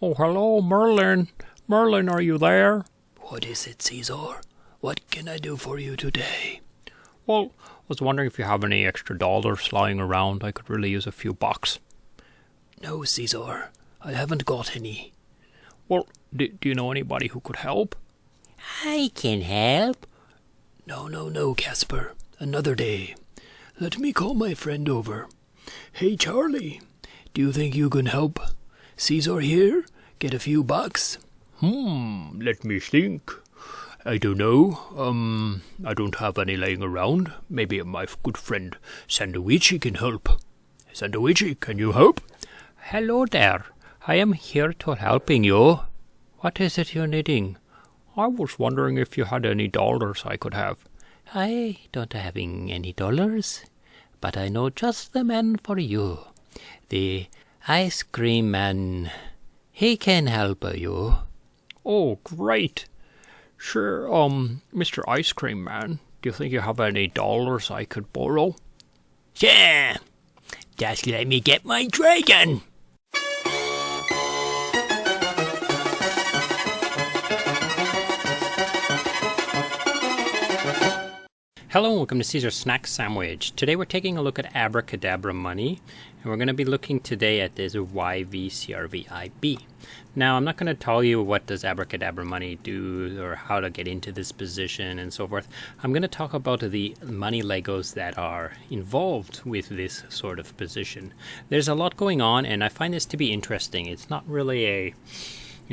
Oh, hello, Merlin. Merlin, are you there? What is it, CEAZOR? What can I do for you today? Well, I was wondering if you have any extra dollars lying around. I could really use a few bucks. No, CEAZOR. I haven't got any. Well, do you know anybody who could help? I can help. No, Casper. Another day. Let me call my friend over. Hey, Charlie. Do you think you can help CEAZOR here get a few bucks? Let me think. I don't know. I don't have any lying around. Maybe my good friend Sandwichi can help. Sandwichi, can you help? Hello there. I am here to helping you. What is it you're needing? I was wondering if you had any dollars I could have. I don't having any dollars, but I know just the man for you. The ice cream man. He can help you. Oh, great. Sure, Mr. Ice Cream Man, do you think you have any dollars I could borrow? Yeah. Just let me get my dragon. Hello and welcome to Caesar Snack Sandwich. Today we're taking a look at Abracadabra money, and we're going to be looking today at this yvCRVIB. Now, I'm not going to tell you what does Abracadabra money do or how to get into this position and so forth. I'm going to talk about the money Legos that are involved with this sort of position. There's a lot going on, and I find this to be interesting. It's not really a,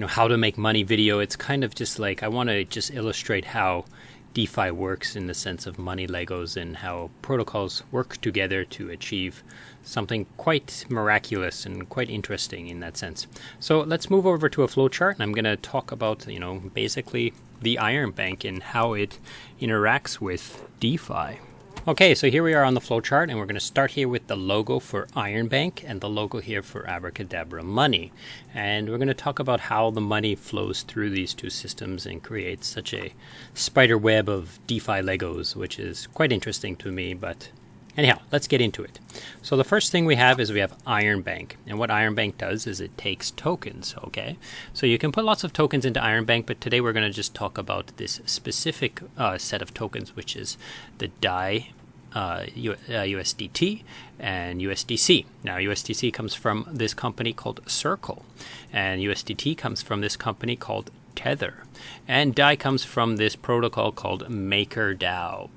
how to make money video. It's kind of just like I want to just illustrate how DeFi works in the sense of money Legos and how protocols work together to achieve something quite miraculous and quite interesting in that sense. So let's move over to a flowchart, and I'm going to talk about, basically the Yearn Bank and how it interacts with DeFi. Okay, so here we are on the flowchart, and we're going to start here with the logo for Yearn Bank and the logo here for Abracadabra money. And we're going to talk about how the money flows through these two systems and creates such a spider web of DeFi Legos, which is quite interesting to me, but anyhow, let's get into it. So the first thing we have Yearn Bank. And what Yearn Bank does is it takes tokens, okay? So you can put lots of tokens into Yearn Bank, but today we're going to just talk about this specific set of tokens, which is the DAI, USDT, and USDC. Now, USDC comes from this company called Circle, and USDT comes from this company called Tether, and DAI comes from this protocol called MakerDAO.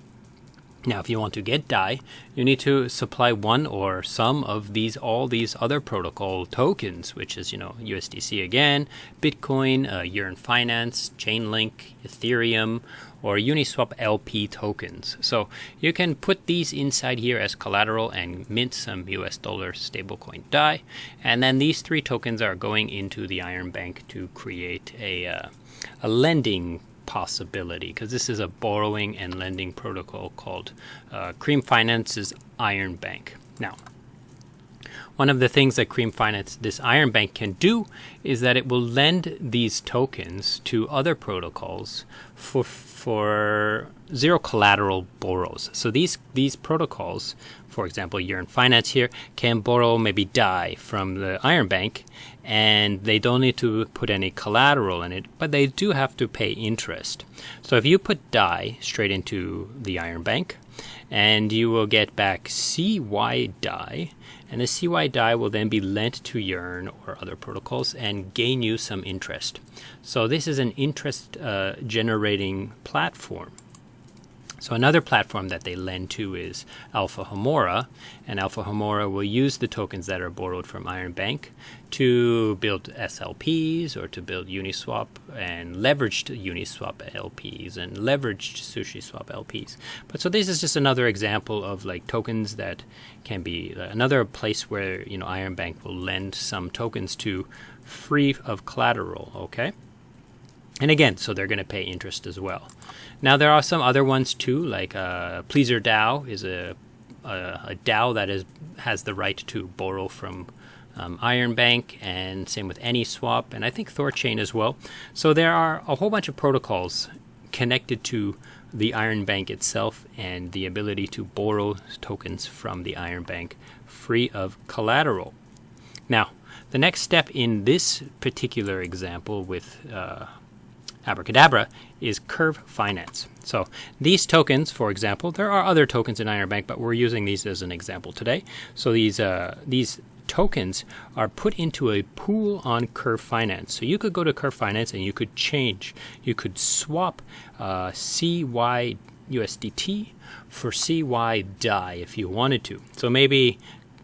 Now, if you want to get DAI, you need to supply one or some of all these other protocol tokens, which is, USDC again, Bitcoin, Yearn Finance, Chainlink, Ethereum, or Uniswap LP tokens. So you can put these inside here as collateral and mint some US dollar stablecoin DAI. And then these three tokens are going into the Yearn Bank to create a lending possibility, because this is a borrowing and lending protocol called Cream Finance's Yearn Bank. Now, one of the things that Cream Finance, this Yearn Bank, can do is that it will lend these tokens to other protocols for zero collateral borrows. So these protocols, for example, Yearn Finance here, can borrow maybe DAI from the Yearn Bank, and they don't need to put any collateral in it, but they do have to pay interest. So if you put DAI straight into the Yearn Bank, and you will get back CY DAI, and the CY DAI will then be lent to Yearn or other protocols and gain you some interest. So this is an interest generating platform. So another platform that they lend to is Alpha Homora, and Alpha Homora will use the tokens that are borrowed from Yearn Bank to build SLPs or to build Uniswap and leveraged Uniswap LPs and leveraged SushiSwap LPs. But so this is just another example of like tokens that can be another place where Yearn Bank will lend some tokens to free of collateral, okay? And again, so they're going to pay interest as well. Now, there are some other ones too, like Pleaser DAO is a DAO that has the right to borrow from Yearn Bank, and same with AnySwap, and I think Thorchain as well. So there are a whole bunch of protocols connected to the Yearn Bank itself and the ability to borrow tokens from the Yearn Bank free of collateral. Now, the next step in this particular example with Abracadabra is curve finance. So these tokens, for example, there are other tokens in Iron Bank, but we're using these as an example today. So these tokens are put into a pool on Curve Finance. So you could go to Curve Finance and you could swap CY USDT for CY DAI if you wanted to. So maybe,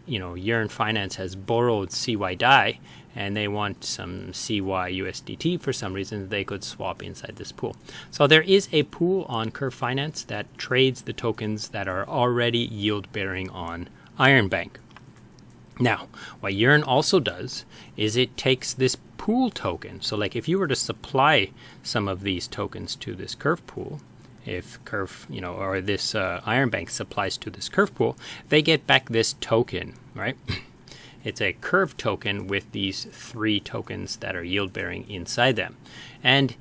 Yearn Finance has borrowed CY DAI and they want some CY USDT for some reason, they could swap inside this pool. So there is a pool on Curve Finance that trades the tokens that are already yield bearing on Iron Bank. Now, what Yearn also does is it takes this pool token. So like if you were to supply some of these tokens to this Curve pool, if Curve, or this Iron Bank supplies to this Curve pool, they get back this token, right? It's a Curve token with these 3 tokens that are yield bearing inside them. And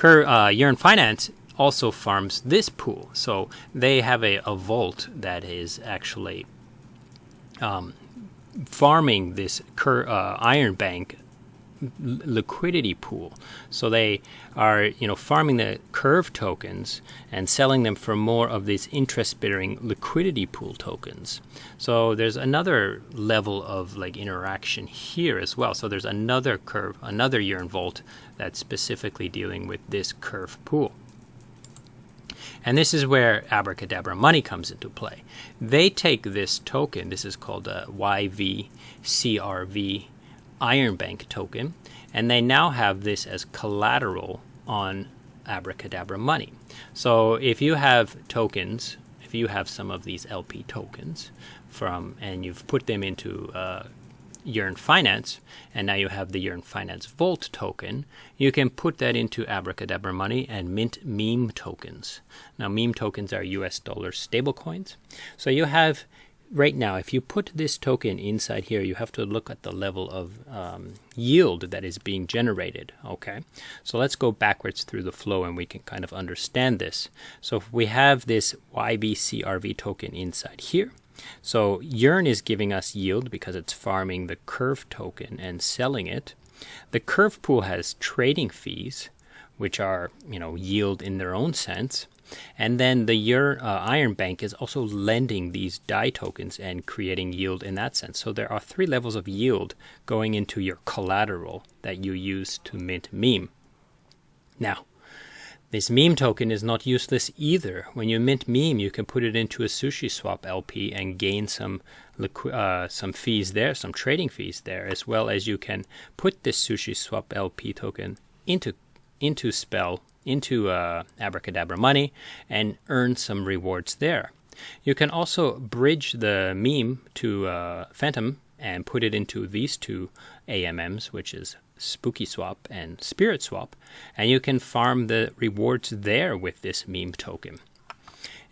Yearn Finance also farms this pool. So they have a vault that is actually farming this Iron Bank liquidity pool. So they are, farming the Curve tokens and selling them for more of these interest-bearing liquidity pool tokens. So there's another level of interaction here as well. So there's another Yearn vault that's specifically dealing with this Curve pool. And this is where Abracadabra Money comes into play. They take this token, this is called a yvCRV Iron Bank token, and they now have this as collateral on Abracadabra Money. So if you have tokens, if you have some of these LP tokens and you've put them into Yearn Finance, and now you have the Yearn Finance Vault token, you can put that into Abracadabra Money and mint MIM tokens. Now, MIM tokens are US dollar stablecoins. So you have, right now, if you put this token inside here, you have to look at the level of yield that is being generated, okay? So let's go backwards through the flow and we can kind of understand this. So if we have this yvCRV token inside here, so Yearn is giving us yield because it's farming the Curve token and selling it. The Curve pool has trading fees, which are, yield in their own sense. And then the Iron Bank is also lending these DAI tokens and creating yield in that sense. So there are 3 levels of yield going into your collateral that you use to mint MIM. Now, this MIM token is not useless either. When you mint MIM, you can put it into a SushiSwap LP and gain some fees there, some trading fees there, as well as you can put this SushiSwap LP token into Abracadabra Money and earn some rewards there. You can also bridge the MIM to Phantom and put it into these 2 AMMs, which is Spooky Swap and Spirit Swap, and you can farm the rewards there with this MIM token.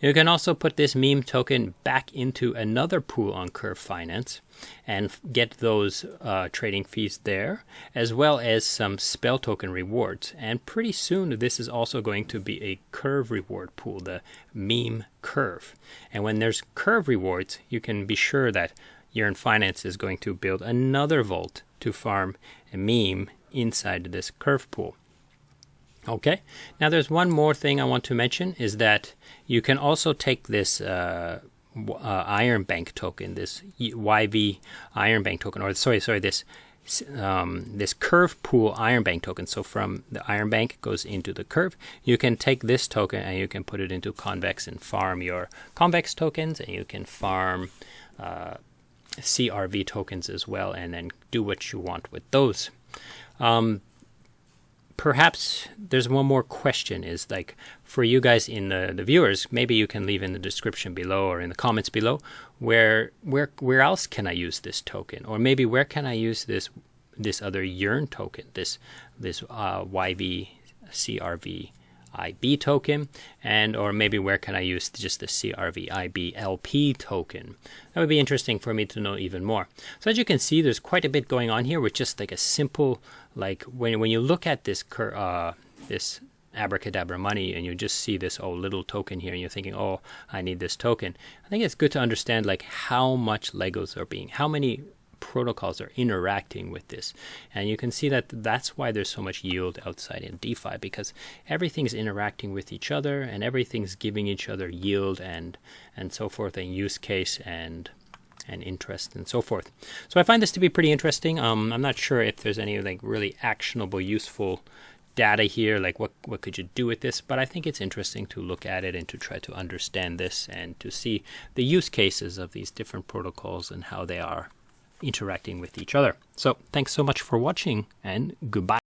You can also put this MIM token back into another pool on Curve Finance and get those trading fees there, as well as some spell token rewards. And pretty soon, this is also going to be a Curve reward pool, the MIM Curve. And when there's Curve rewards, you can be sure that Yearn Finance is going to build another vault to farm a MIM inside this Curve pool. Okay, now there's one more thing I want to mention is that you can also take this Iron Bank token, this YV Iron Bank token, or this Curve pool Iron Bank token. So from the Iron Bank goes into the Curve. You can take this token and you can put it into Convex and farm your Convex tokens, and you can farm CRV tokens as well, and then do what you want with those. Perhaps there's one more question is for you guys in the viewers, maybe you can leave in the description below or in the comments below where else can I use this token, or maybe where can I use this other Yearn token, this yvCRVIB token, or maybe where can I use just the CRVIB LP token. That would be interesting for me to know even more. So as you can see, there's quite a bit going on here with just a simple, when you look at this this Abracadabra Money and you just see this little token here and you're thinking, I need this token. I think it's good to understand how much Legos are how many protocols are interacting with this. And you can see that that's why there's so much yield outside in DeFi, because everything's interacting with each other and everything's giving each other yield and so forth, and use case and interest and so forth. So I find this to be pretty interesting. I'm not sure if there's any like really actionable, useful data here, like what could you do with this, but I think it's interesting to look at it and to try to understand this and to see the use cases of these different protocols and how they are interacting with each other. So thanks so much for watching, and goodbye.